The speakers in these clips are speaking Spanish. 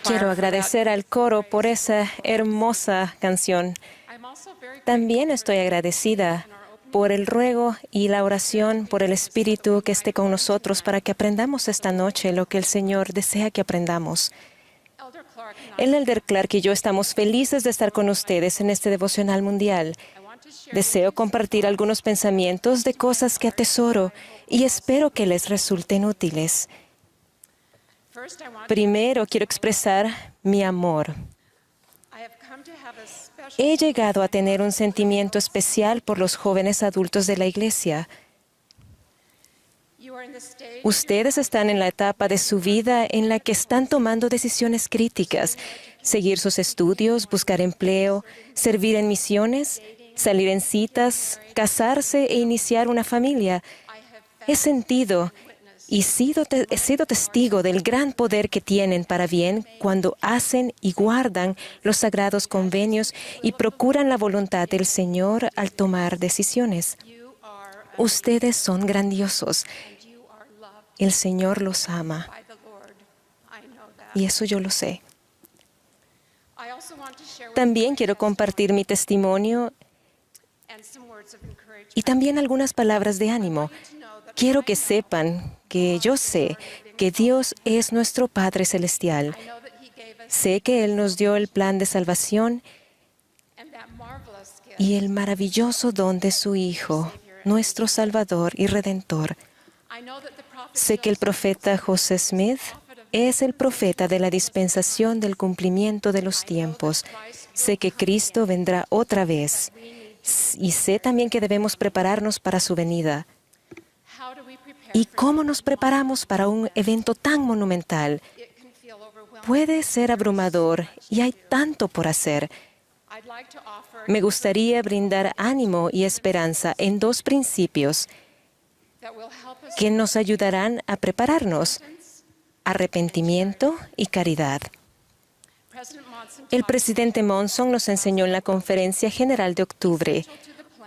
Quiero agradecer al coro por esa hermosa canción. También estoy agradecida por el ruego y la oración, por el Espíritu que esté con nosotros para que aprendamos esta noche lo que el Señor desea que aprendamos. El Elder Clark y yo estamos felices de estar con ustedes en este devocional mundial. Deseo compartir algunos pensamientos de cosas que atesoro y espero que les resulten útiles. Primero, quiero expresar mi amor. He llegado a tener un sentimiento especial por los jóvenes adultos de la iglesia. Ustedes están en la etapa de su vida en la que están tomando decisiones críticas: seguir sus estudios, buscar empleo, servir en misiones, salir en citas, casarse e iniciar una familia. He sentido y he sido testigo del gran poder que tienen para bien cuando hacen y guardan los sagrados convenios y procuran la voluntad del Señor al tomar decisiones. Ustedes son grandiosos. El Señor los ama. Y eso yo lo sé. También quiero compartir mi testimonio y también algunas palabras de ánimo. Quiero que sepan que yo sé que Dios es nuestro Padre Celestial. Sé que Él nos dio el plan de salvación y el maravilloso don de su Hijo, nuestro Salvador y Redentor. Sé que el profeta José Smith es el profeta de la dispensación del cumplimiento de los tiempos. Sé que Cristo vendrá otra vez. Y sé también que debemos prepararnos para su venida. ¿Y cómo nos preparamos para un evento tan monumental? Puede ser abrumador y hay tanto por hacer. Me gustaría brindar ánimo y esperanza en dos principios que nos ayudarán a prepararnos: arrepentimiento y caridad. El presidente Monson nos enseñó en la Conferencia General de octubre: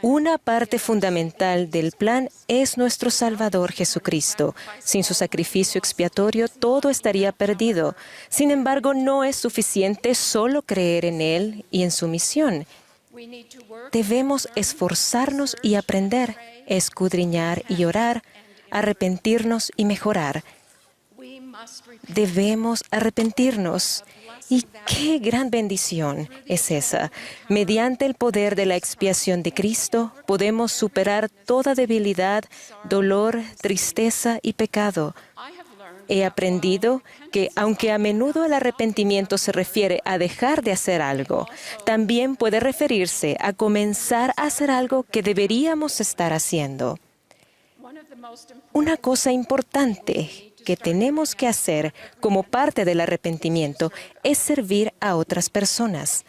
una parte fundamental del plan es nuestro Salvador Jesucristo. Sin su sacrificio expiatorio, todo estaría perdido. Sin embargo, no es suficiente solo creer en Él y en su misión. Debemos esforzarnos y aprender, escudriñar y orar, arrepentirnos y mejorar. Debemos arrepentirnos. Y qué gran bendición es esa. Mediante el poder de la expiación de Cristo, podemos superar toda debilidad, dolor, tristeza y pecado. He aprendido que, aunque a menudo el arrepentimiento se refiere a dejar de hacer algo, también puede referirse a comenzar a hacer algo que deberíamos estar haciendo. Una cosa importante que tenemos que hacer como parte del arrepentimiento es servir a otras personas.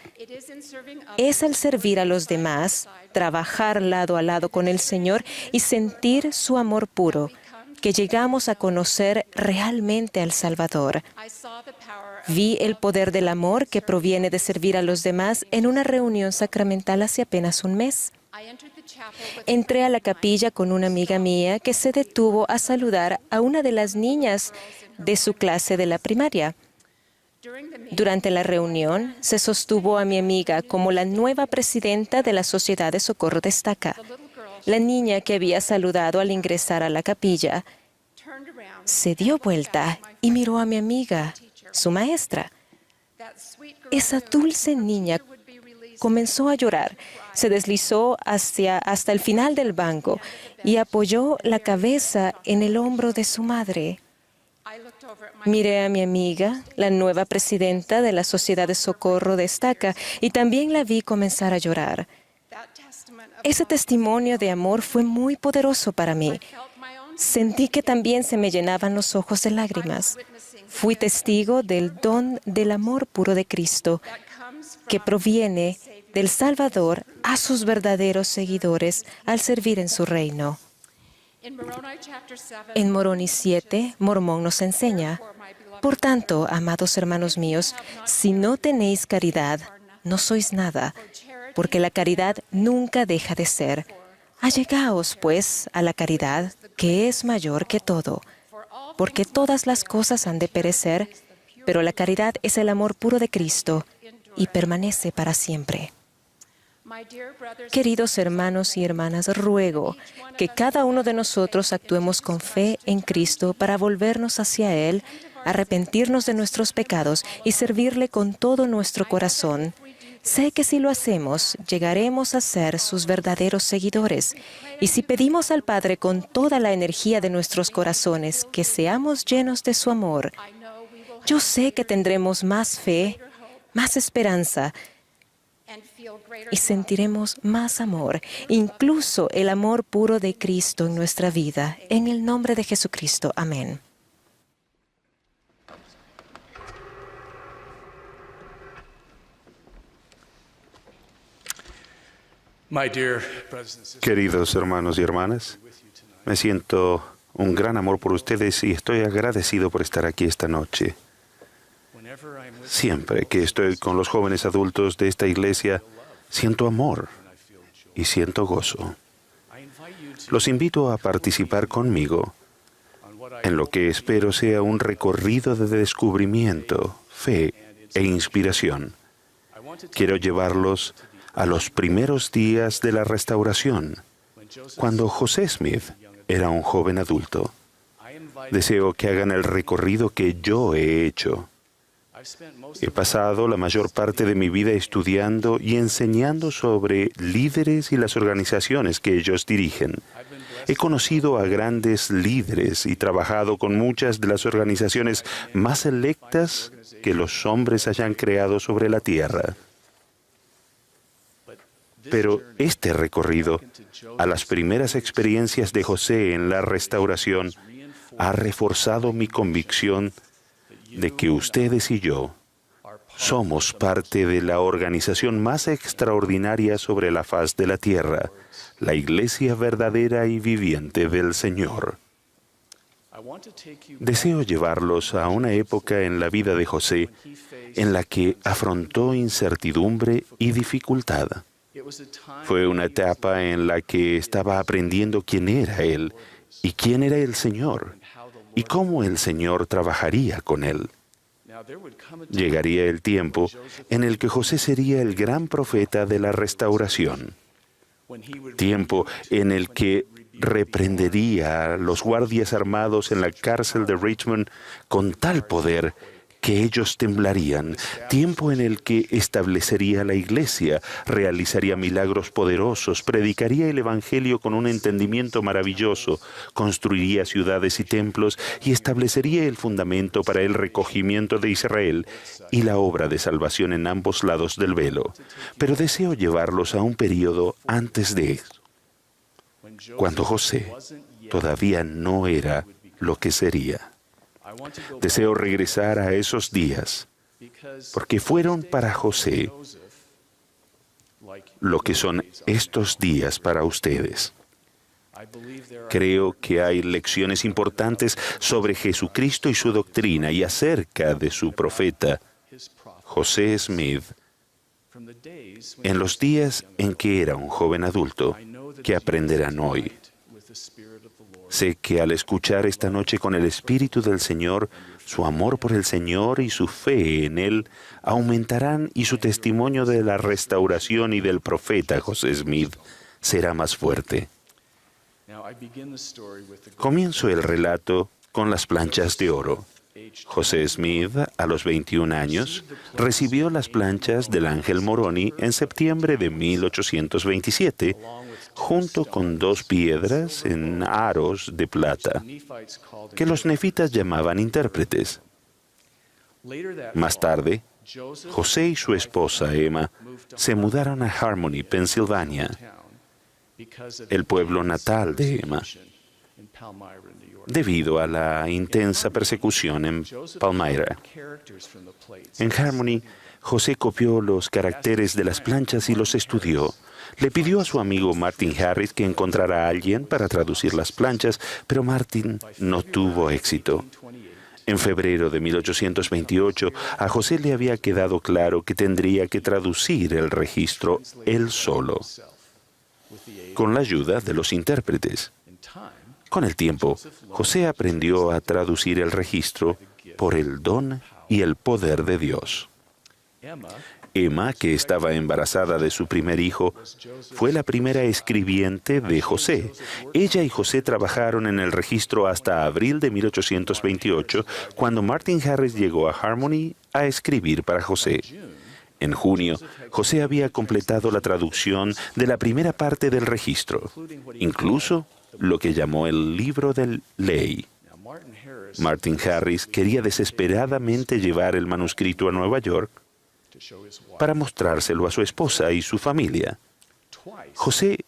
Es al servir a los demás, trabajar lado a lado con el Señor y sentir su amor puro, que llegamos a conocer realmente al Salvador. Vi el poder del amor que proviene de servir a los demás en una reunión sacramental hace apenas un mes. Entré a la capilla con una amiga mía que se detuvo a saludar a una de las niñas de su clase de la primaria. Durante la reunión, se sostuvo a mi amiga como la nueva presidenta de la Sociedad de Socorro de Estaca. La niña que había saludado al ingresar a la capilla se dio vuelta y miró a mi amiga, su maestra. Esa dulce niña comenzó a llorar. Se deslizó hasta el final del banco y apoyó la cabeza en el hombro de su madre. Miré a mi amiga, la nueva presidenta de la Sociedad de Socorro de Estaca, y también la vi comenzar a llorar. Ese testimonio de amor fue muy poderoso para mí. Sentí que también se me llenaban los ojos de lágrimas. Fui testigo del don del amor puro de Cristo, que proviene del Salvador a sus verdaderos seguidores al servir en su reino. En Moroni 7, Mormón nos enseña: por tanto, amados hermanos míos, si no tenéis caridad, no sois nada, porque la caridad nunca deja de ser. Allegaos, pues, a la caridad, que es mayor que todo, porque todas las cosas han de perecer, pero la caridad es el amor puro de Cristo y permanece para siempre. Queridos hermanos y hermanas, ruego que cada uno de nosotros actuemos con fe en Cristo para volvernos hacia Él, arrepentirnos de nuestros pecados y servirle con todo nuestro corazón. Sé que si lo hacemos, llegaremos a ser sus verdaderos seguidores. Y si pedimos al Padre con toda la energía de nuestros corazones que seamos llenos de su amor, yo sé que tendremos más fe, más esperanza y sentiremos más amor, incluso el amor puro de Cristo en nuestra vida. En el nombre de Jesucristo. Amén. Queridos hermanos y hermanas, me siento un gran amor por ustedes y estoy agradecido por estar aquí esta noche. Siempre que estoy con los jóvenes adultos de esta iglesia, siento amor y siento gozo. Los invito a participar conmigo en lo que espero sea un recorrido de descubrimiento, fe e inspiración. Quiero llevarlos a los primeros días de la Restauración, cuando José Smith era un joven adulto. Deseo que hagan el recorrido que yo he hecho. He pasado la mayor parte de mi vida estudiando y enseñando sobre líderes y las organizaciones que ellos dirigen. He conocido a grandes líderes y trabajado con muchas de las organizaciones más selectas que los hombres hayan creado sobre la tierra. Pero este recorrido a las primeras experiencias de José en la Restauración ha reforzado mi convicción de que ustedes y yo somos parte de la organización más extraordinaria sobre la faz de la tierra, la Iglesia verdadera y viviente del Señor. Deseo llevarlos a una época en la vida de José en la que afrontó incertidumbre y dificultad. Fue una etapa en la que estaba aprendiendo quién era Él y quién era el Señor y cómo el Señor trabajaría con Él. Llegaría el tiempo en el que José sería el gran profeta de la Restauración. Tiempo en el que reprendería a los guardias armados en la cárcel de Richmond con tal poder que ellos temblarían. Tiempo en el que establecería la iglesia, realizaría milagros poderosos, predicaría el evangelio con un entendimiento maravilloso, construiría ciudades y templos y establecería el fundamento para el recogimiento de Israel y la obra de salvación en ambos lados del velo. Pero deseo llevarlos a un periodo antes de eso, cuando José todavía no era lo que sería. Deseo regresar a esos días, porque fueron para José lo que son estos días para ustedes. Creo que hay lecciones importantes sobre Jesucristo y su doctrina y acerca de su profeta, José Smith, en los días en que era un joven adulto, que aprenderán hoy. Sé que al escuchar esta noche con el Espíritu del Señor, su amor por el Señor y su fe en Él aumentarán y su testimonio de la restauración y del profeta José Smith será más fuerte. Comienzo el relato con las planchas de oro. José Smith, a los 21 años, recibió las planchas del ángel Moroni en septiembre de 1827, junto con 2 piedras en aros de plata, que los nefitas llamaban intérpretes. Más tarde, José y su esposa Emma se mudaron a Harmony, Pensilvania, el pueblo natal de Emma, debido a la intensa persecución en Palmyra. En Harmony, José copió los caracteres de las planchas y los estudió. Le pidió a su amigo Martin Harris que encontrara a alguien para traducir las planchas, pero Martin no tuvo éxito. En febrero de 1828, a José le había quedado claro que tendría que traducir el registro él solo, con la ayuda de los intérpretes. Con el tiempo, José aprendió a traducir el registro por el don y el poder de Dios. Emma, que estaba embarazada de su primer hijo, fue la primera escribiente de José. Ella y José trabajaron en el registro hasta abril de 1828, cuando Martin Harris llegó a Harmony a escribir para José. En junio, José había completado la traducción de la primera parte del registro, incluso lo que llamó el libro de ley. Martin Harris quería desesperadamente llevar el manuscrito a Nueva York para mostrárselo a su esposa y su familia. José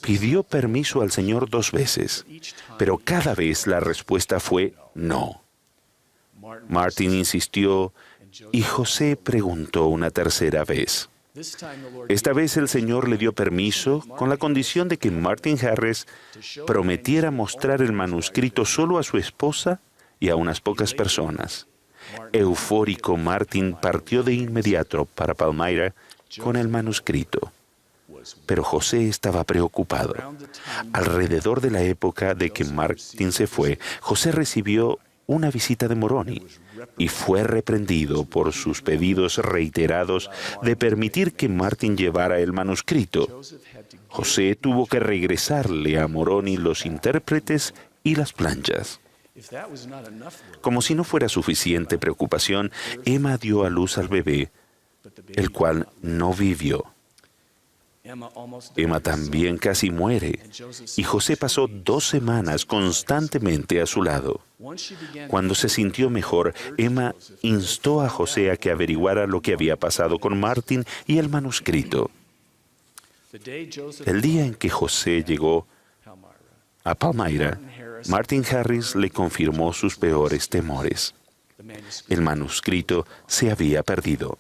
pidió permiso al Señor 2 veces, pero cada vez la respuesta fue no. Martin insistió y José preguntó una tercera vez. Esta vez el Señor le dio permiso con la condición de que Martin Harris prometiera mostrar el manuscrito solo a su esposa y a unas pocas personas. Eufórico, Martin partió de inmediato para Palmyra con el manuscrito. Pero José estaba preocupado. Alrededor de la época de que Martin se fue, José recibió una visita de Moroni y fue reprendido por sus pedidos reiterados de permitir que Martin llevara el manuscrito. José tuvo que regresarle a Moroni los intérpretes y las planchas. Como si no fuera suficiente preocupación, Emma dio a luz al bebé, el cual no vivió. Emma también casi muere, y José pasó 2 semanas constantemente a su lado. Cuando se sintió mejor, Emma instó a José a que averiguara lo que había pasado con Martin y el manuscrito. El día en que José llegó a Palmyra, Martin Harris le confirmó sus peores temores. El manuscrito se había perdido.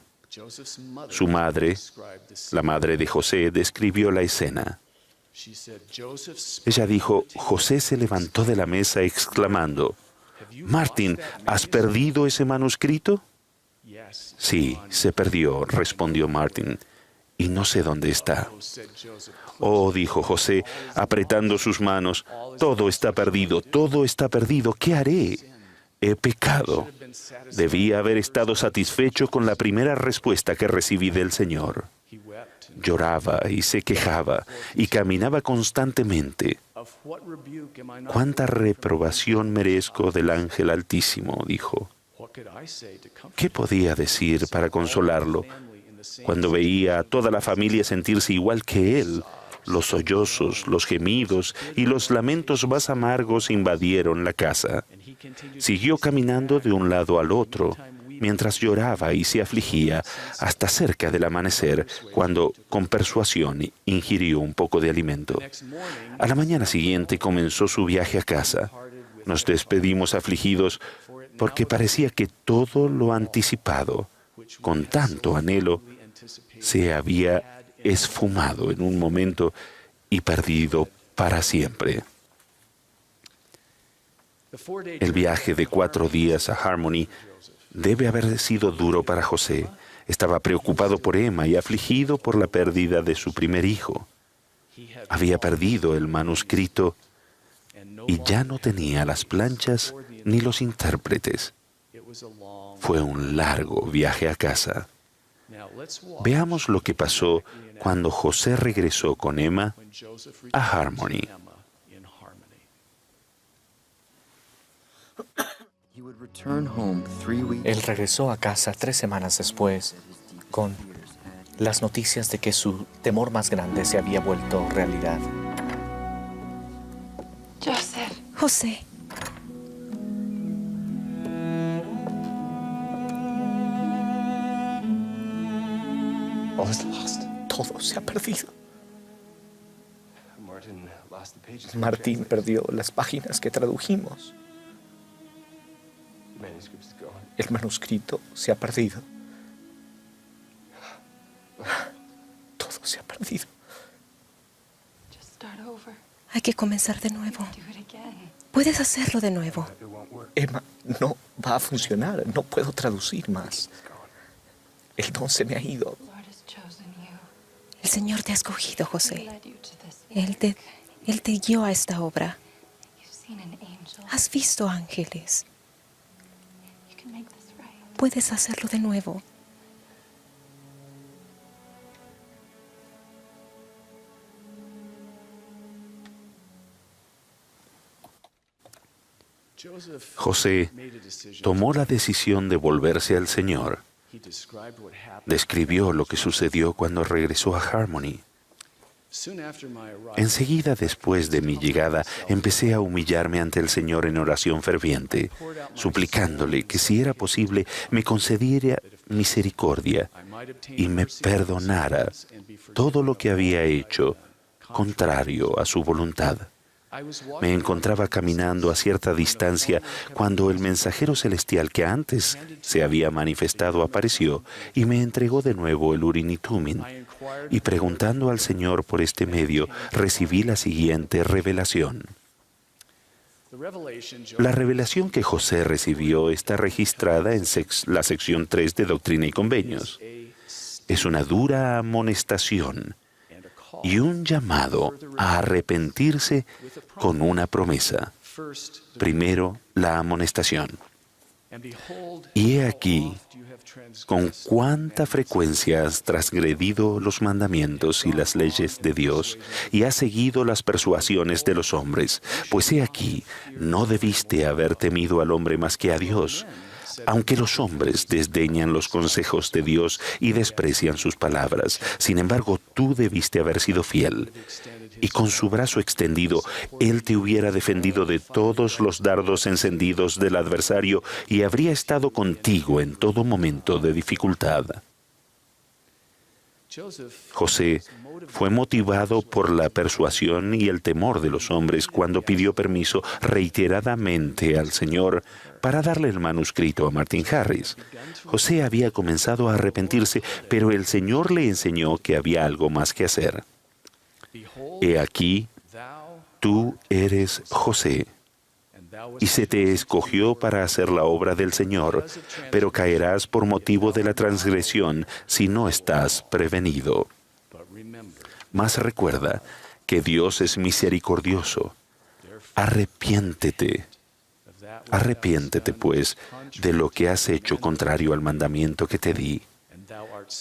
Su madre, la madre de José, describió la escena. Ella dijo, José se levantó de la mesa exclamando, «Martin, ¿has perdido ese manuscrito?» «Sí, se perdió», respondió Martin, «y no sé dónde está». «Oh», dijo José, apretando sus manos, «todo está perdido, ¿qué haré? He pecado. Debía haber estado satisfecho con la primera respuesta que recibí del Señor». Lloraba y se quejaba y caminaba constantemente. «¿Cuánta reprobación merezco del ángel Altísimo?», dijo. ¿Qué podía decir para consolarlo cuando veía a toda la familia sentirse igual que él? Los sollozos, los gemidos y los lamentos más amargos invadieron la casa. Siguió caminando de un lado al otro, mientras lloraba y se afligía hasta cerca del amanecer, cuando, con persuasión, ingirió un poco de alimento. A la mañana siguiente comenzó su viaje a casa. Nos despedimos afligidos porque parecía que todo lo anticipado, con tanto anhelo, se había esfumado en un momento y perdido para siempre. El viaje de 4 días a Harmony debe haber sido duro para José. Estaba preocupado por Emma y afligido por la pérdida de su primer hijo. Había perdido el manuscrito y ya no tenía las planchas ni los intérpretes. Fue un largo viaje a casa. Veamos lo que pasó cuando José regresó con Emma a Harmony. Él regresó a casa 3 semanas después con las noticias de que su temor más grande se había vuelto realidad. José. Todo se ha perdido. Martín perdió las páginas que tradujimos. El manuscrito se ha perdido. Todo se ha perdido. Hay que comenzar de nuevo. Puedes hacerlo de nuevo. Emma, no va a funcionar. No puedo traducir más. El don se me ha ido. El Señor te ha escogido, José. Él te guió a esta obra. Has visto ángeles. puedes hacerlo de nuevo. José tomó la decisión de volverse al Señor. Describió lo que sucedió cuando regresó a Harmony. Enseguida después de mi llegada, empecé a humillarme ante el Señor en oración ferviente, suplicándole que si era posible me concediera misericordia y me perdonara todo lo que había hecho contrario a su voluntad. Me encontraba caminando a cierta distancia cuando el mensajero celestial que antes se había manifestado apareció y me entregó de nuevo el Urim y Tumim. Y preguntando al Señor por este medio, recibí la siguiente revelación. La revelación que José recibió está registrada en la sección 3 de Doctrina y Convenios. Es una dura amonestación y un llamado a arrepentirse con una promesa. Primero, la amonestación. Y he aquí con cuánta frecuencia has transgredido los mandamientos y las leyes de Dios y has seguido las persuasiones de los hombres. Pues he aquí, no debiste haber temido al hombre más que a Dios. Aunque los hombres desdeñan los consejos de Dios y desprecian sus palabras, sin embargo, tú debiste haber sido fiel. Y con su brazo extendido, Él te hubiera defendido de todos los dardos encendidos del adversario y habría estado contigo en todo momento de dificultad. José fue motivado por la persuasión y el temor de los hombres cuando pidió permiso reiteradamente al Señor para darle el manuscrito a Martin Harris. José había comenzado a arrepentirse, pero el Señor le enseñó que había algo más que hacer. He aquí, tú eres José, y se te escogió para hacer la obra del Señor, pero caerás por motivo de la transgresión si no estás prevenido. Mas recuerda que Dios es misericordioso. Arrepiéntete. Arrepiéntete, pues, de lo que has hecho contrario al mandamiento que te di.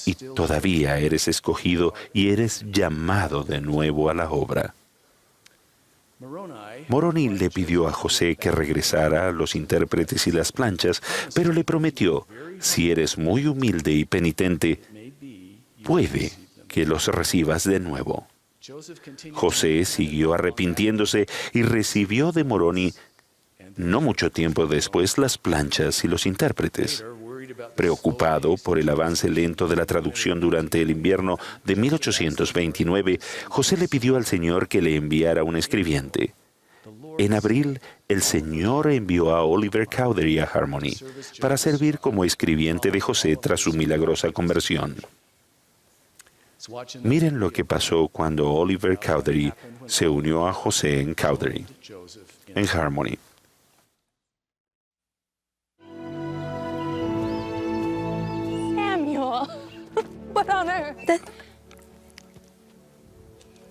Y todavía eres escogido y eres llamado de nuevo a la obra. Moroni le pidió a José que regresara a los intérpretes y las planchas, pero le prometió, si eres muy humilde y penitente, puede que los recibas de nuevo. José siguió arrepintiéndose y recibió de Moroni, no mucho tiempo después, las planchas y los intérpretes. Preocupado por el avance lento de la traducción durante el invierno de 1829, José le pidió al Señor que le enviara un escribiente. En abril, el Señor envió a Oliver Cowdery a Harmony para servir como escribiente de José tras su milagrosa conversión. Miren lo que pasó cuando Oliver Cowdery se unió a José en Cowdery, en Harmony. What on earth?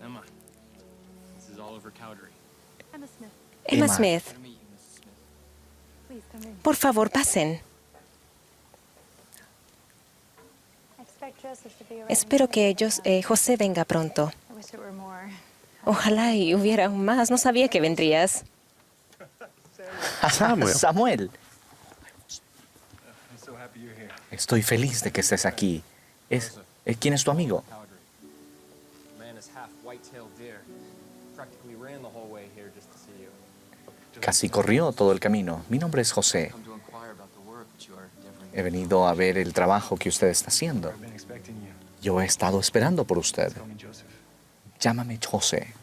Emma, this is Oliver Cowdery. Emma Smith, por favor, pasen. Espero que José venga pronto. Ojalá y hubiera aún más. No sabía que vendrías. Samuel. Estoy feliz de que estés aquí. ¿Quién es tu amigo? Casi corrió todo el camino. Mi nombre es José. He venido a ver el trabajo que usted está haciendo. Yo he estado esperando por usted. Llámame José.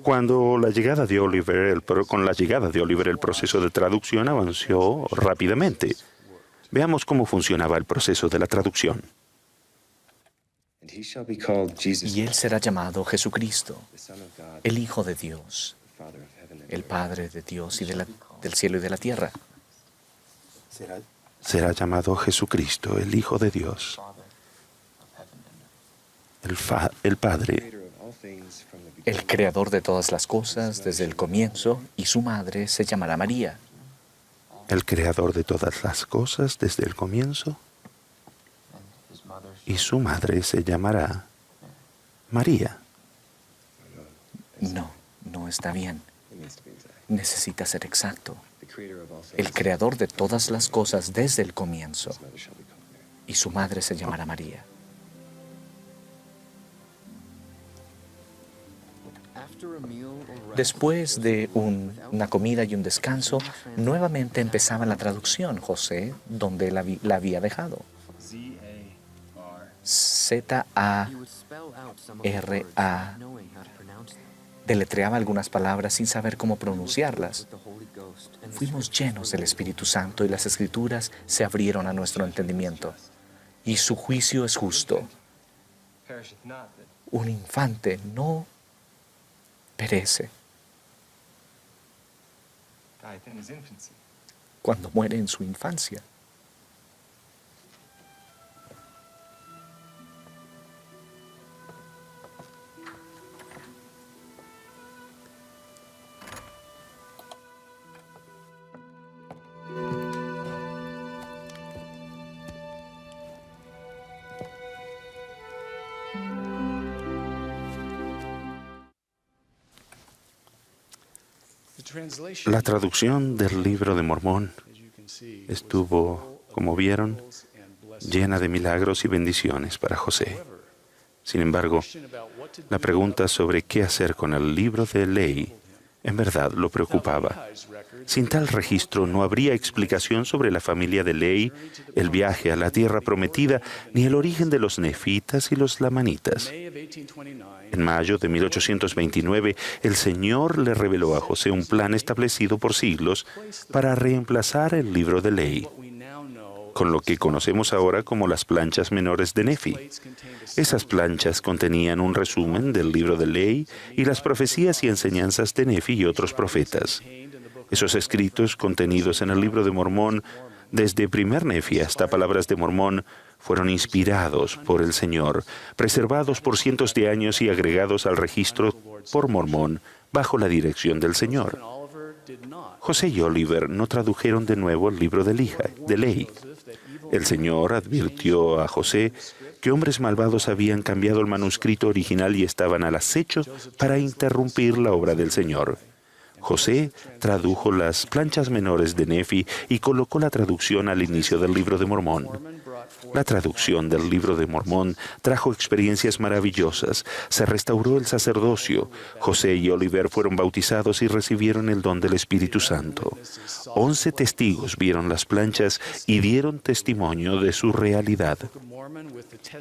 Con la llegada de Oliver, el proceso de traducción avanzó rápidamente. Veamos cómo funcionaba el proceso de la traducción. Y él será llamado Jesucristo, el Hijo de Dios, el Padre de Dios y del cielo y de la tierra. Será llamado Jesucristo, el Hijo de Dios, el Padre, el Creador de todas las cosas desde el comienzo, y su madre se llamará María. el creador de todas las cosas desde el comienzo, y su madre se llamará María. No, no está bien. Necesita ser exacto. El creador de todas las cosas desde el comienzo, y su madre se llamará María. Después de una comida y un descanso, nuevamente empezaba la traducción, José, donde la había dejado. Z-A-R-A. Deletreaba algunas palabras sin saber cómo pronunciarlas. Fuimos llenos del Espíritu Santo y las Escrituras se abrieron a nuestro entendimiento. Y su juicio es justo. Un infante no perece cuando muere en su infancia. La traducción del Libro de Mormón estuvo, como vieron, llena de milagros y bendiciones para José. Sin embargo, la pregunta sobre qué hacer con el libro de ley en verdad lo preocupaba. Sin tal registro no habría explicación sobre la familia de Ley, el viaje a la tierra prometida, ni el origen de los nefitas y los lamanitas. En mayo de 1829, el Señor le reveló a José un plan establecido por siglos para reemplazar el libro de Ley, con lo que conocemos ahora como las planchas menores de Nefi. Esas planchas contenían un resumen del libro de Ley y las profecías y enseñanzas de Nefi y otros profetas. Esos escritos contenidos en el Libro de Mormón, desde primer Nefi hasta Palabras de Mormón, fueron inspirados por el Señor, preservados por cientos de años y agregados al registro por Mormón bajo la dirección del Señor. José y Oliver no tradujeron de nuevo el libro de Ley. El Señor advirtió a José que hombres malvados habían cambiado el manuscrito original y estaban al acecho para interrumpir la obra del Señor. José tradujo las planchas menores de Nefi y colocó la traducción al inicio del Libro de Mormón. La traducción del Libro de Mormón trajo experiencias maravillosas. Se restauró el sacerdocio. José y Oliver fueron bautizados y recibieron el don del Espíritu Santo. 11 testigos vieron las planchas y dieron testimonio de su realidad.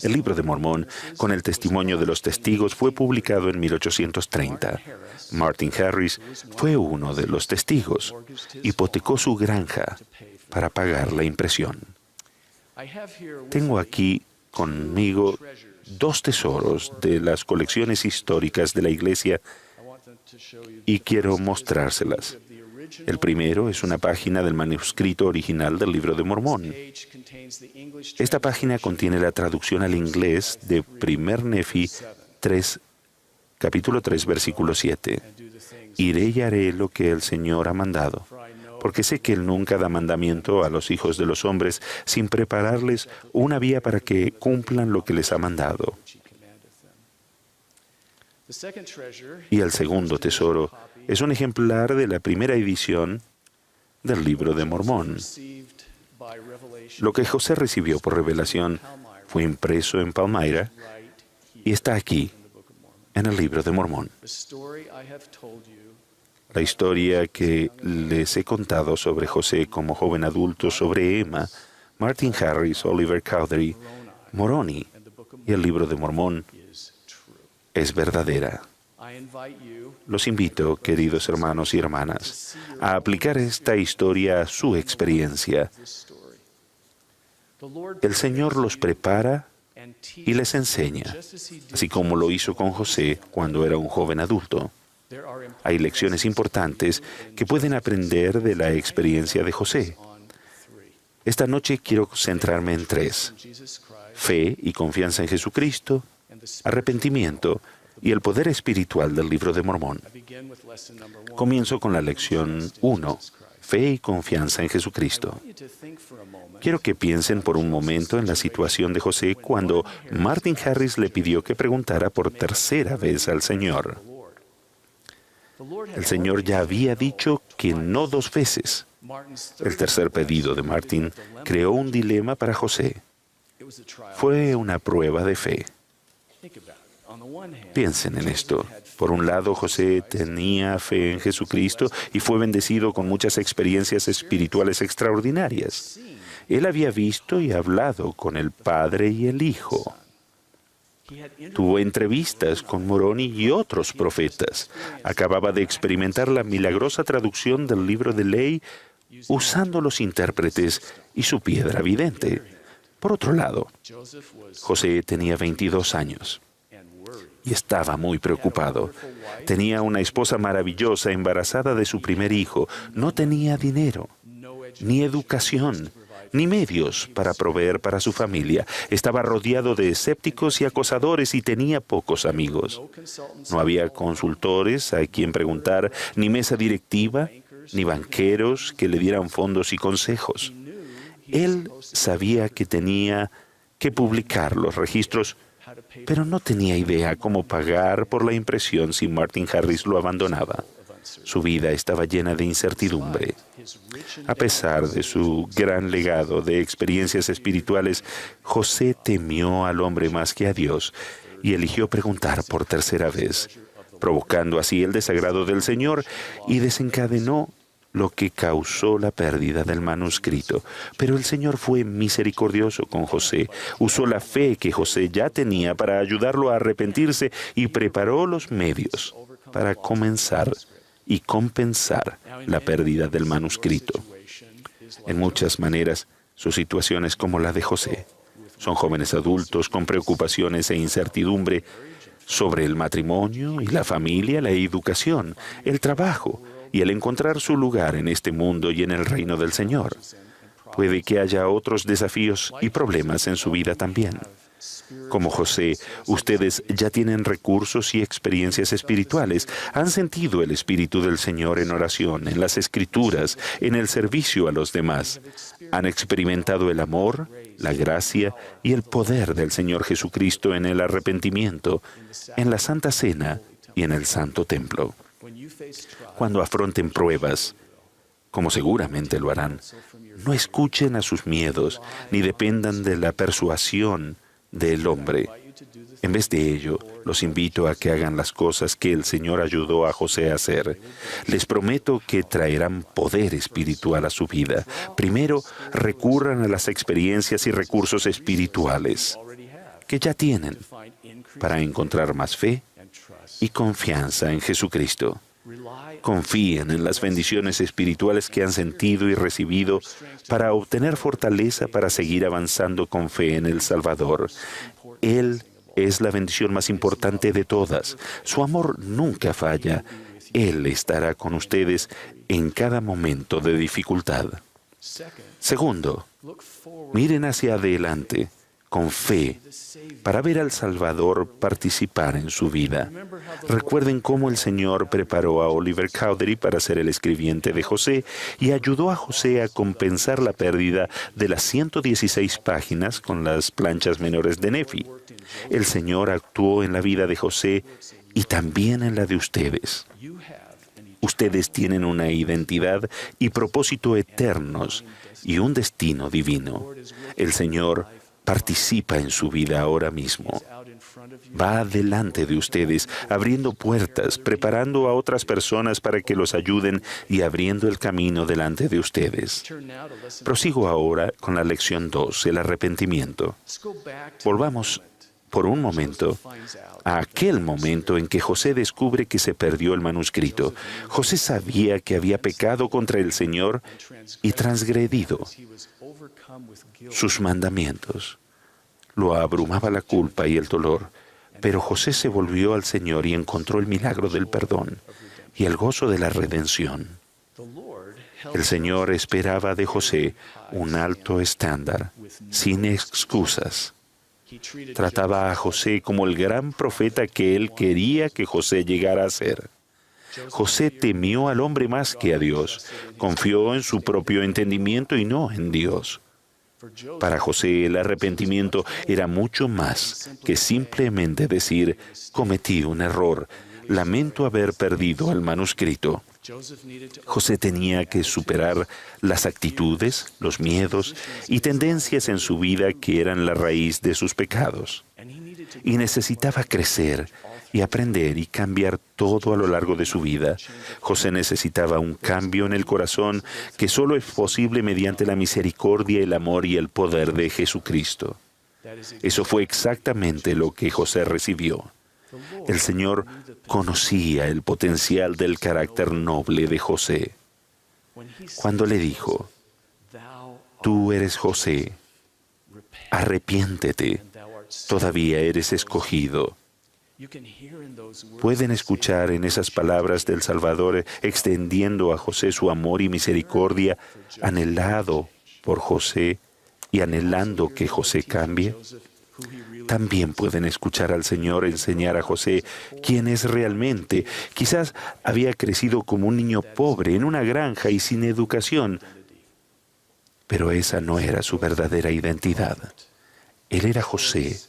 El Libro de Mormón, con el testimonio de los testigos, fue publicado en 1830. Martin Harris fue uno de los testigos. Hipotecó su granja para pagar la impresión. Tengo aquí conmigo 2 tesoros de las colecciones históricas de la Iglesia y quiero mostrárselas. El primero es una página del manuscrito original del Libro de Mormón. Esta página contiene la traducción al inglés de 1 Nefi 3, capítulo 3, versículo 7. Iré y haré lo que el Señor ha mandado, porque sé que Él nunca da mandamiento a los hijos de los hombres sin prepararles una vía para que cumplan lo que les ha mandado. Y el segundo tesoro es un ejemplar de la primera edición del Libro de Mormón. Lo que José recibió por revelación fue impreso en Palmyra y está aquí, en el Libro de Mormón. La historia que les he contado sobre José como joven adulto, sobre Emma, Martin Harris, Oliver Cowdery, Moroni y el Libro de Mormón es verdadera. Los invito, queridos hermanos y hermanas, a aplicar esta historia a su experiencia. El Señor los prepara y les enseña, así como lo hizo con José cuando era un joven adulto. Hay lecciones importantes que pueden aprender de la experiencia de José. Esta noche quiero centrarme en 3: fe y confianza en Jesucristo, arrepentimiento y el poder espiritual del Libro de Mormón. Comienzo con la lección 1, fe y confianza en Jesucristo. Quiero que piensen por un momento en la situación de José cuando Martin Harris le pidió que preguntara por tercera vez al Señor. El Señor ya había dicho que no 2 veces. El tercer pedido de Martin creó un dilema para José. Fue una prueba de fe. Piensen en esto. Por un lado, José tenía fe en Jesucristo y fue bendecido con muchas experiencias espirituales extraordinarias. Él había visto y hablado con el Padre y el Hijo. Tuvo entrevistas con Moroni y otros profetas. Acababa de experimentar la milagrosa traducción del libro de ley usando los intérpretes y su piedra vidente. Por otro lado, José tenía 22 años y estaba muy preocupado. Tenía una esposa maravillosa embarazada de su primer hijo. No tenía dinero, ni educación, ni medios para proveer para su familia. Estaba rodeado de escépticos y acosadores y tenía pocos amigos. No había consultores a quien preguntar, ni mesa directiva, ni banqueros que le dieran fondos y consejos. Él sabía que tenía que publicar los registros, pero no tenía idea cómo pagar por la impresión si Martin Harris lo abandonaba. Su vida estaba llena de incertidumbre. A pesar de su gran legado de experiencias espirituales, José temió al hombre más que a Dios y eligió preguntar por tercera vez, provocando así el desagrado del Señor y desencadenó lo que causó la pérdida del manuscrito. Pero el Señor fue misericordioso con José. Usó la fe que José ya tenía para ayudarlo a arrepentirse y preparó los medios para comenzar y compensar la pérdida del manuscrito. En muchas maneras, su situación es como la de José. Son jóvenes adultos con preocupaciones e incertidumbre sobre el matrimonio y la familia, la educación, el trabajo y el encontrar su lugar en este mundo y en el reino del Señor. Puede que haya otros desafíos y problemas en su vida también. Como José, ustedes ya tienen recursos y experiencias espirituales. Han sentido el Espíritu del Señor en oración, en las Escrituras, en el servicio a los demás. Han experimentado el amor, la gracia y el poder del Señor Jesucristo en el arrepentimiento, en la Santa Cena y en el Santo Templo. Cuando afronten pruebas, como seguramente lo harán, no escuchen a sus miedos ni dependan de la persuasión del hombre. En vez de ello, los invito a que hagan las cosas que el Señor ayudó a José a hacer. Les prometo que traerán poder espiritual a su vida. Primero, recurran a las experiencias y recursos espirituales que ya tienen para encontrar más fe y confianza en Jesucristo. Confíen en las bendiciones espirituales que han sentido y recibido para obtener fortaleza para seguir avanzando con fe en el Salvador. Él es la bendición más importante de todas. Su amor nunca falla. Él estará con ustedes en cada momento de dificultad. Segundo, miren hacia adelante con fe para ver al Salvador participar en su vida. Recuerden cómo el Señor preparó a Oliver Cowdery para ser el escribiente de José y ayudó a José a compensar la pérdida de las 116 páginas con las planchas menores de Nefi. El Señor actuó en la vida de José y también en la de ustedes. Ustedes tienen una identidad y propósito eternos y un destino divino. El Señor participa en su vida ahora mismo. Va delante de ustedes, abriendo puertas, preparando a otras personas para que los ayuden y abriendo el camino delante de ustedes. Prosigo ahora con la lección 2, el arrepentimiento. Volvamos por un momento a aquel momento en que José descubre que se perdió el manuscrito. José sabía que había pecado contra el Señor y transgredido sus mandamientos. Lo abrumaba la culpa y el dolor, pero José se volvió al Señor y encontró el milagro del perdón y el gozo de la redención. El Señor esperaba de José un alto estándar, sin excusas. Trataba a José como el gran profeta que él quería que José llegara a ser. José temió al hombre más que a Dios. Confió en su propio entendimiento y no en Dios. Para José, el arrepentimiento era mucho más que simplemente decir, cometí un error, lamento haber perdido el manuscrito. José tenía que superar las actitudes, los miedos y tendencias en su vida que eran la raíz de sus pecados. Y necesitaba crecer y aprender y cambiar todo a lo largo de su vida. José necesitaba un cambio en el corazón que solo es posible mediante la misericordia, el amor y el poder de Jesucristo. Eso fue exactamente lo que José recibió. El Señor conocía el potencial del carácter noble de José. Cuando le dijo, tú eres José, arrepiéntete, todavía eres escogido. Pueden escuchar en esas palabras del Salvador extendiendo a José su amor y misericordia, anhelado por José y anhelando que José cambie. También pueden escuchar al Señor enseñar a José quién es realmente. Quizás había crecido como un niño pobre en una granja y sin educación, pero esa no era su verdadera identidad. Él era José,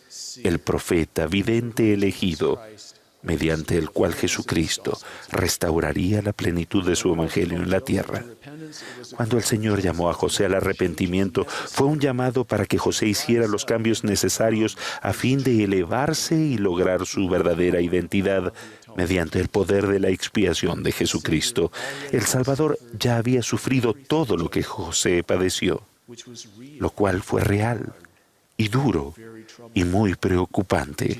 el profeta vidente elegido, mediante el cual Jesucristo restauraría la plenitud de su evangelio en la tierra. Cuando el Señor llamó a José al arrepentimiento, fue un llamado para que José hiciera los cambios necesarios a fin de elevarse y lograr su verdadera identidad mediante el poder de la expiación de Jesucristo. El Salvador ya había sufrido todo lo que José padeció, lo cual fue real y duro y muy preocupante.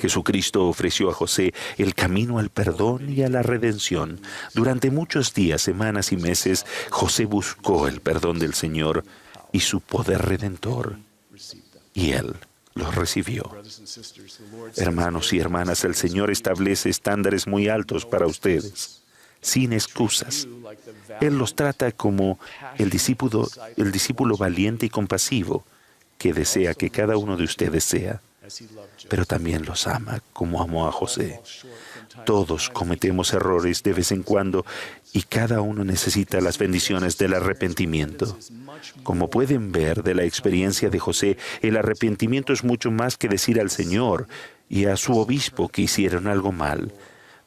Jesucristo ofreció a José el camino al perdón y a la redención. Durante muchos días, semanas y meses, José buscó el perdón del Señor y su poder redentor, y Él los recibió. Hermanos y hermanas, el Señor establece estándares muy altos para ustedes, sin excusas. Él los trata como el discípulo valiente y compasivo que desea que cada uno de ustedes sea, pero también los ama como amó a José. Todos cometemos errores de vez en cuando y cada uno necesita las bendiciones del arrepentimiento. Como pueden ver de la experiencia de José, el arrepentimiento es mucho más que decir al Señor y a su obispo que hicieron algo mal.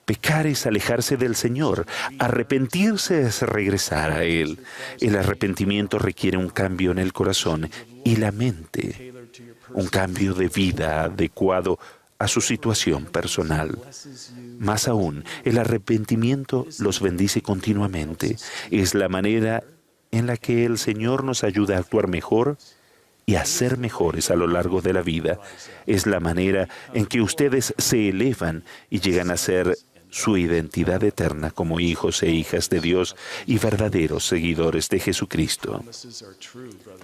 Pecar es alejarse del Señor. Arrepentirse es regresar a Él. El arrepentimiento requiere un cambio en el corazón y la mente, un cambio de vida adecuado a su situación personal. Más aún, el arrepentimiento los bendice continuamente. Es la manera en la que el Señor nos ayuda a actuar mejor y a ser mejores a lo largo de la vida. Es la manera en que ustedes se elevan y llegan a ser su identidad eterna como hijos e hijas de Dios y verdaderos seguidores de Jesucristo.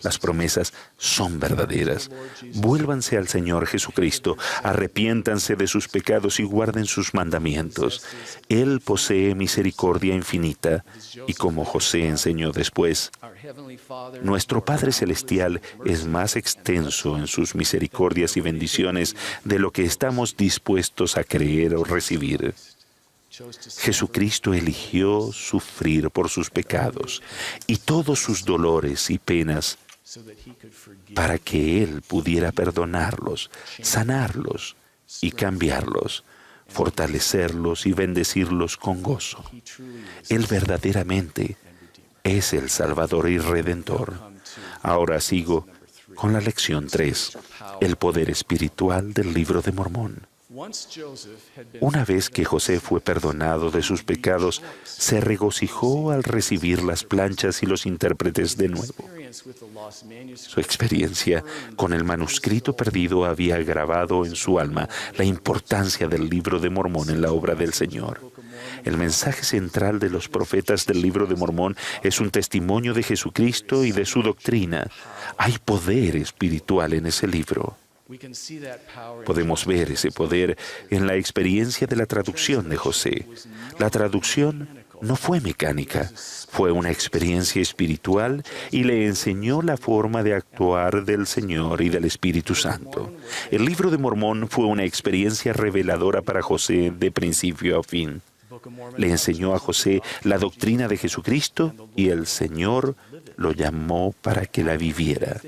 Las promesas son verdaderas. Vuélvanse al Señor Jesucristo, arrepiéntanse de sus pecados y guarden sus mandamientos. Él posee misericordia infinita y como José enseñó después, nuestro Padre Celestial es más extenso en sus misericordias y bendiciones de lo que estamos dispuestos a creer o recibir. Jesucristo eligió sufrir por sus pecados y todos sus dolores y penas para que Él pudiera perdonarlos, sanarlos y cambiarlos, fortalecerlos y bendecirlos con gozo. Él verdaderamente es el Salvador y Redentor. Ahora sigo con la lección 3, el poder espiritual del Libro de Mormón. Una vez que José fue perdonado de sus pecados, se regocijó al recibir las planchas y los intérpretes de nuevo. Su experiencia con el manuscrito perdido había grabado en su alma la importancia del Libro de Mormón en la obra del Señor. El mensaje central de los profetas del Libro de Mormón es un testimonio de Jesucristo y de su doctrina. Hay poder espiritual en ese libro. Podemos ver ese poder en la experiencia de la traducción de José. La traducción no fue mecánica, fue una experiencia espiritual y le enseñó la forma de actuar del Señor y del Espíritu Santo. El Libro de Mormón fue una experiencia reveladora para José de principio a fin. Le enseñó a José la doctrina de Jesucristo y el Señor lo llamó para que la viviera,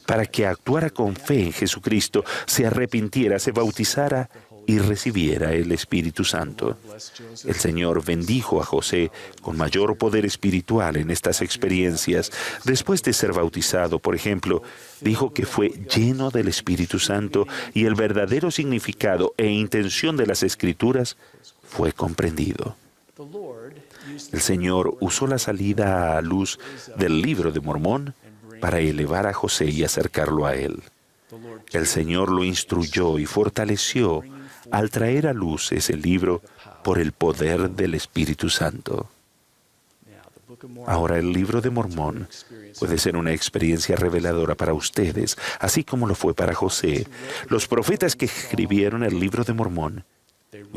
para que actuara con fe en Jesucristo, se arrepintiera, se bautizara y recibiera el Espíritu Santo. El Señor bendijo a José con mayor poder espiritual en estas experiencias. Después de ser bautizado, por ejemplo, dijo que fue lleno del Espíritu Santo y el verdadero significado e intención de las Escrituras fue comprendido. El Señor usó la salida a luz del Libro de Mormón para elevar a José y acercarlo a Él. El Señor lo instruyó y fortaleció al traer a luz ese libro por el poder del Espíritu Santo. Ahora el Libro de Mormón puede ser una experiencia reveladora para ustedes, así como lo fue para José. Los profetas que escribieron el Libro de Mormón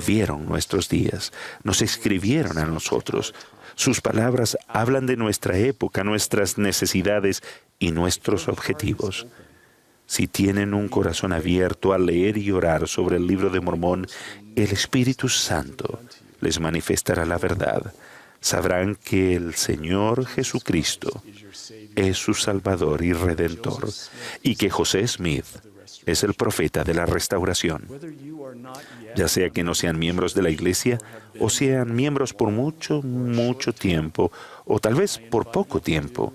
vieron nuestros días, nos escribieron a nosotros. Sus palabras hablan de nuestra época, nuestras necesidades y nuestros objetivos. Si tienen un corazón abierto al leer y orar sobre el Libro de Mormón, el Espíritu Santo les manifestará la verdad. Sabrán que el Señor Jesucristo es su Salvador y Redentor, y que José Smith es el profeta de la restauración. Ya sea que no sean miembros de la iglesia, o sean miembros por mucho tiempo, o tal vez por poco tiempo,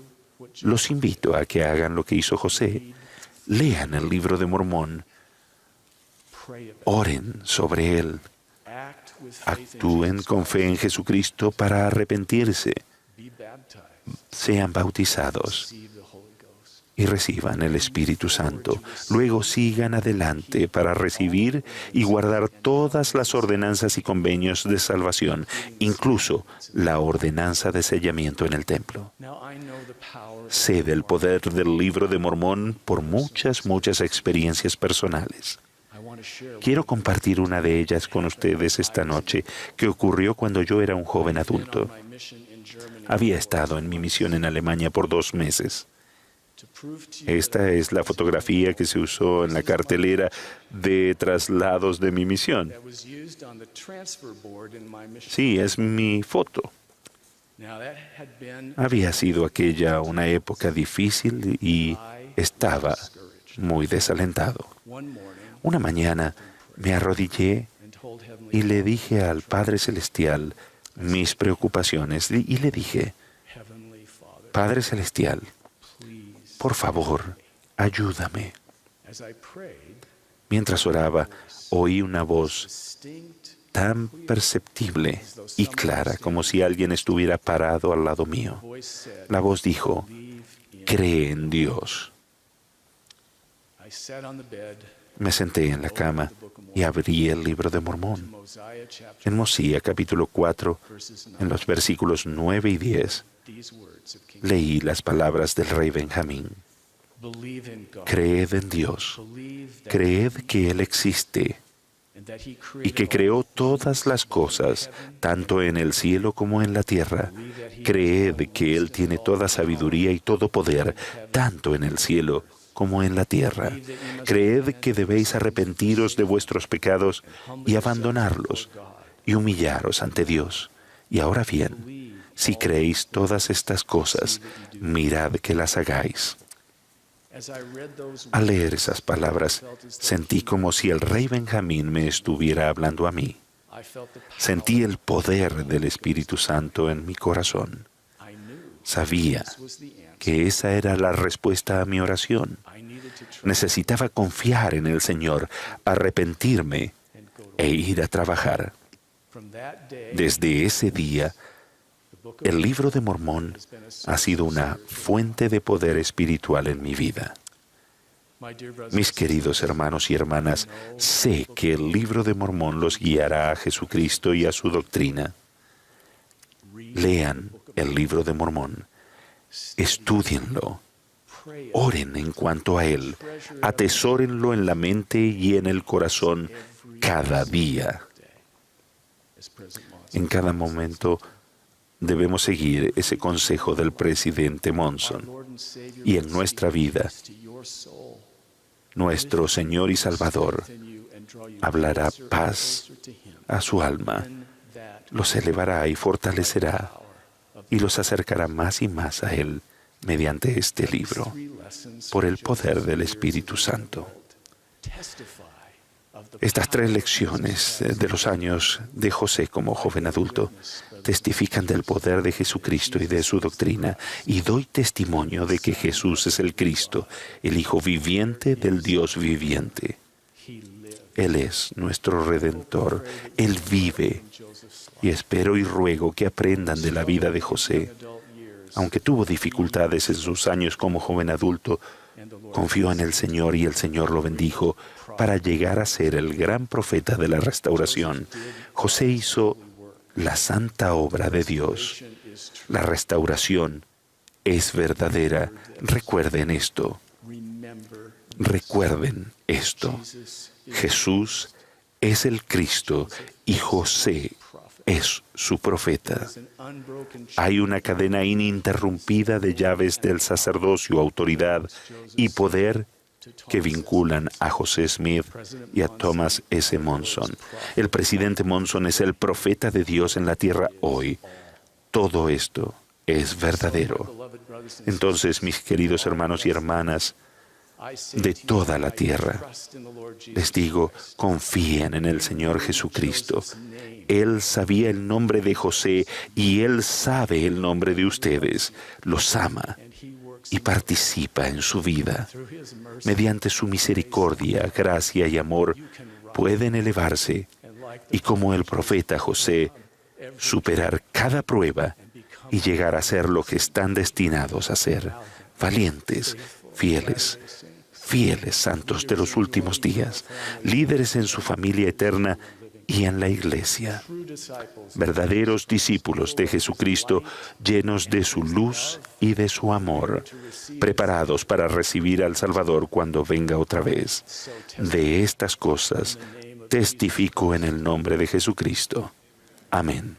los invito a que hagan lo que hizo José. Lean el Libro de Mormón, oren sobre él, actúen con fe en Jesucristo para arrepentirse, sean bautizados y reciban el Espíritu Santo. Luego sigan adelante para recibir y guardar todas las ordenanzas y convenios de salvación, incluso la ordenanza de sellamiento en el templo. Sé del poder del Libro de Mormón por muchas experiencias personales. Quiero compartir una de ellas con ustedes esta noche, que ocurrió cuando yo era un joven adulto. Había estado en mi misión en Alemania por 2 meses. Esta es la fotografía que se usó en la cartelera de traslados de mi misión. Sí, es mi foto. Había sido aquella una época difícil y estaba muy desalentado. Una mañana me arrodillé y le dije al Padre Celestial mis preocupaciones y le dije: Padre Celestial, por favor, ayúdame. Mientras oraba, oí una voz tan perceptible y clara como si alguien estuviera parado al lado mío. La voz dijo: cree en Dios. Me senté en la cama y abrí el Libro de Mormón. En Mosía, capítulo 4, en los versículos 9 y 10, leí las palabras del rey Benjamín. Creed en Dios, creed que Él existe y que creó todas las cosas, tanto en el cielo como en la tierra. Creed que Él tiene toda sabiduría y todo poder, tanto en el cielo como en la tierra. Creed que debéis arrepentiros de vuestros pecados y abandonarlos y humillaros ante Dios. Y ahora bien, si creéis todas estas cosas, mirad que las hagáis. Al leer esas palabras, sentí como si el rey Benjamín me estuviera hablando a mí. Sentí el poder del Espíritu Santo en mi corazón. Sabía que esa era la respuesta a mi oración. Necesitaba confiar en el Señor, arrepentirme e ir a trabajar. Desde ese día, el Libro de Mormón ha sido una fuente de poder espiritual en mi vida. Mis queridos hermanos y hermanas, sé que el Libro de Mormón los guiará a Jesucristo y a su doctrina. Lean el Libro de Mormón, estúdienlo, oren en cuanto a él, atesórenlo en la mente y en el corazón cada día. En cada momento debemos seguir ese consejo del presidente Monson. Y en nuestra vida, nuestro Señor y Salvador hablará paz a su alma los elevará y fortalecerá y los acercará más y más a Él mediante este libro, por el poder del Espíritu Santo. Estas 3 lecciones de los años de José como joven adulto testifican del poder de Jesucristo y de su doctrina, y doy testimonio de que Jesús es el Cristo, el Hijo viviente del Dios viviente. Él es nuestro Redentor, Él vive, y espero y ruego que aprendan de la vida de José. Aunque tuvo dificultades en sus años como joven adulto, confió en el Señor y el Señor lo bendijo para llegar a ser el gran profeta de la restauración. José hizo la santa obra de Dios. La restauración es verdadera. Recuerden esto. Recuerden esto. Jesús es el Cristo y José es su profeta. Hay una cadena ininterrumpida de llaves del sacerdocio, autoridad y poder que vinculan a José Smith y a Thomas S. Monson. El presidente Monson es el profeta de Dios en la tierra hoy. Todo esto es verdadero. Entonces, mis queridos hermanos y hermanas de toda la tierra, les digo, confíen en el Señor Jesucristo. Él sabía el nombre de José y Él sabe el nombre de ustedes. Los ama y participa en su vida. Mediante su misericordia, gracia y amor, pueden elevarse y, como el profeta José, superar cada prueba y llegar a ser lo que están destinados a ser: valientes, fieles santos de los últimos días, líderes en su familia eterna y en la iglesia, verdaderos discípulos de Jesucristo, llenos de su luz y de su amor, preparados para recibir al Salvador cuando venga otra vez. De estas cosas testifico en el nombre de Jesucristo. Amén.